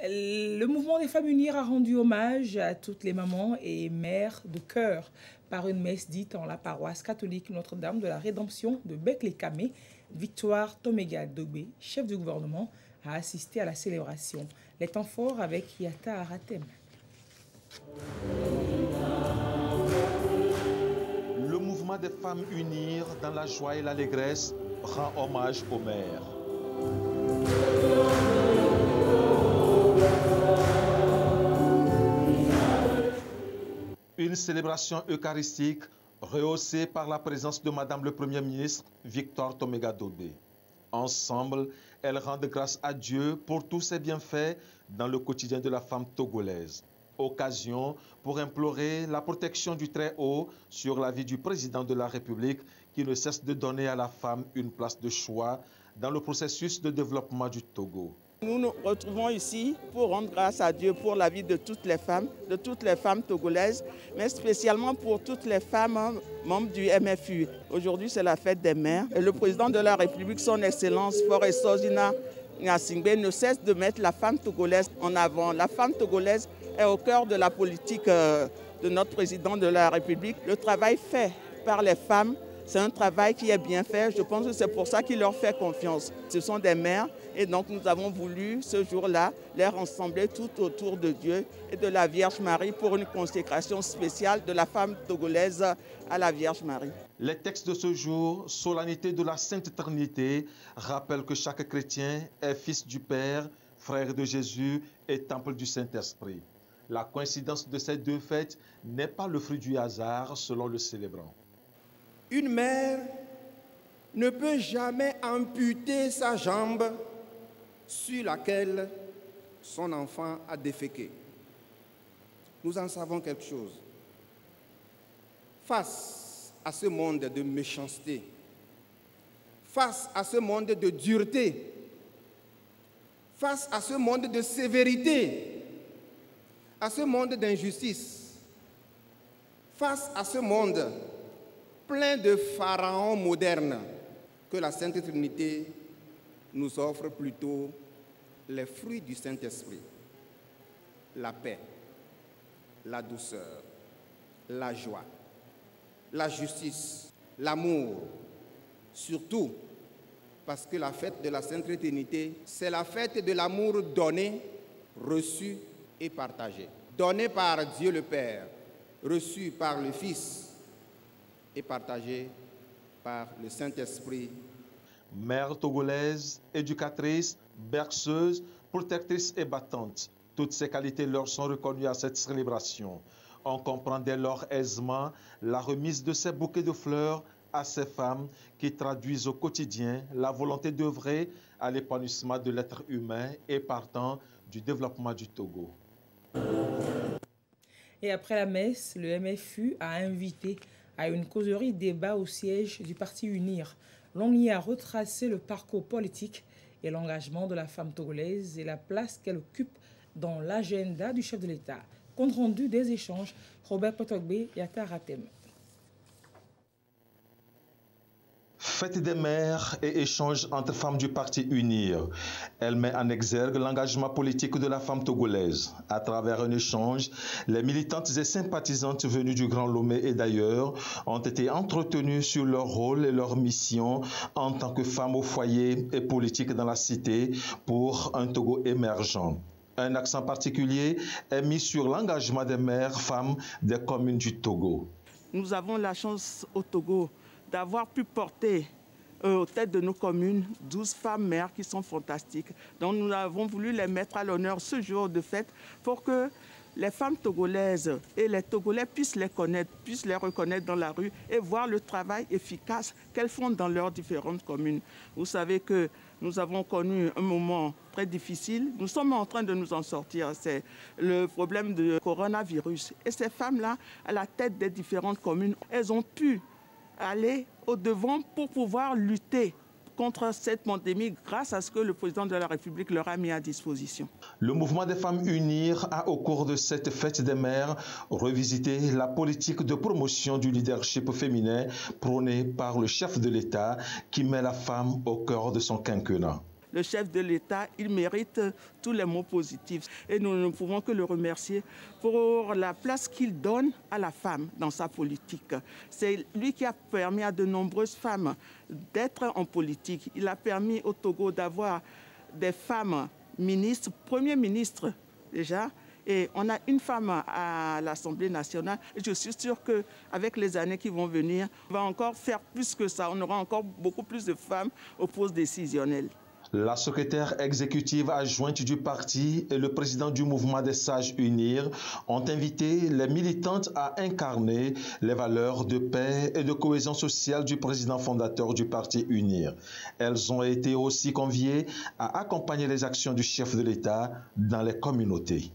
Le mouvement des femmes unies a rendu hommage à toutes les mamans et mères de cœur par une messe dite en la paroisse catholique Notre-Dame de la Rédemption de Bec-les-Camés. Victoire Toméga Dogbe, chef du gouvernement, a assisté à la célébration. Les temps forts avec Yata Aratem. Le mouvement des femmes unies dans la joie et l'allégresse rend hommage aux mères. Une célébration eucharistique rehaussée par la présence de Madame le Premier ministre, Victoire Toméga Dogbe. Ensemble, elles rendent grâce à Dieu pour tous ses bienfaits dans le quotidien de la femme togolaise. Occasion pour implorer la protection du Très-Haut sur la vie du président de la République qui ne cesse de donner à la femme une place de choix dans le processus de développement du Togo. Nous nous retrouvons ici pour rendre grâce à Dieu pour la vie de toutes les femmes togolaises, mais spécialement pour toutes les femmes membres du MFU. Aujourd'hui, c'est la fête des mères et le président de la République, son Excellence Faure Sozina Gnassingbé, ne cesse de mettre la femme togolaise en avant. La femme togolaise est au cœur de la politique de notre président de la République. Le travail fait par les femmes, c'est un travail qui est bien fait. Je pense que c'est pour ça qu'il leur fait confiance. Ce sont des mères et donc nous avons voulu ce jour-là les rassembler tout autour de Dieu et de la Vierge Marie pour une consécration spéciale de la femme togolaise à la Vierge Marie. Les textes de ce jour, solennité de la Sainte Trinité, rappellent que chaque chrétien est fils du Père, frère de Jésus et temple du Saint-Esprit. La coïncidence de ces deux fêtes n'est pas le fruit du hasard selon le célébrant. Une mère ne peut jamais amputer sa jambe sur laquelle son enfant a déféqué. Nous en savons quelque chose. Face à ce monde de méchanceté, face à ce monde de dureté, face à ce monde de sévérité, à ce monde d'injustice, face à ce monde plein de pharaons modernes, que la Sainte Trinité nous offre plutôt les fruits du Saint-Esprit, la paix, la douceur, la joie, la justice, l'amour, surtout parce que la fête de la Sainte Trinité, c'est la fête de l'amour donné, reçu et partagé. Donné par Dieu le Père, reçu par le Fils, et partagée par le Saint-Esprit. Mère togolaise, éducatrice, berceuse, protectrice et battante, toutes ces qualités leur sont reconnues à cette célébration. On comprend dès lors aisément la remise de ces bouquets de fleurs à ces femmes qui traduisent au quotidien la volonté d'œuvrer à l'épanouissement de l'être humain et partant du développement du Togo. Et après la messe, le MFU a invité à une causerie débat au siège du Parti UNIR. L'on y a retracé le parcours politique et l'engagement de la femme togolaise et la place qu'elle occupe dans l'agenda du chef de l'État. Compte rendu des échanges, Robert Potogbe, Yata Aratem. Fête des mères et échanges entre femmes du Parti UNIR. Elle met en exergue l'engagement politique de la femme togolaise. À travers un échange, les militantes et sympathisantes venues du Grand Lomé et d'ailleurs ont été entretenues sur leur rôle et leur mission en tant que femmes au foyer et politiques dans la cité pour un Togo émergent. Un accent particulier est mis sur l'engagement des mères femmes des communes du Togo. Nous avons la chance au Togo d'avoir pu porter aux têtes de nos communes 12 femmes mères qui sont fantastiques. Donc nous avons voulu les mettre à l'honneur ce jour de fête pour que les femmes togolaises et les Togolais puissent les connaître, puissent les reconnaître dans la rue et voir le travail efficace qu'elles font dans leurs différentes communes. Vous savez que nous avons connu un moment très difficile. Nous sommes en train de nous en sortir. C'est le problème du coronavirus. Et ces femmes-là, à la tête des différentes communes, elles ont pu aller au-devant pour pouvoir lutter contre cette pandémie grâce à ce que le président de la République leur a mis à disposition. Le mouvement des femmes UNIR a, au cours de cette fête des mères, revisité la politique de promotion du leadership féminin prônée par le chef de l'État qui met la femme au cœur de son quinquennat. le chef de l'État, il mérite tous les mots positifs. Et nous ne pouvons que le remercier pour la place qu'il donne à la femme dans sa politique. C'est lui qui a permis à de nombreuses femmes d'être en politique. Il a permis au Togo d'avoir des femmes ministres, premiers ministres déjà, et on a une femme à l'Assemblée nationale. Et je suis sûre qu'avec les années qui vont venir, on va encore faire plus que ça. On aura encore beaucoup plus de femmes aux postes décisionnels. La secrétaire exécutive adjointe du parti et le président du mouvement des Sages Unir ont invité les militantes à incarner les valeurs de paix et de cohésion sociale du président fondateur du parti Unir. Elles ont été aussi conviées à accompagner les actions du chef de l'État dans les communautés.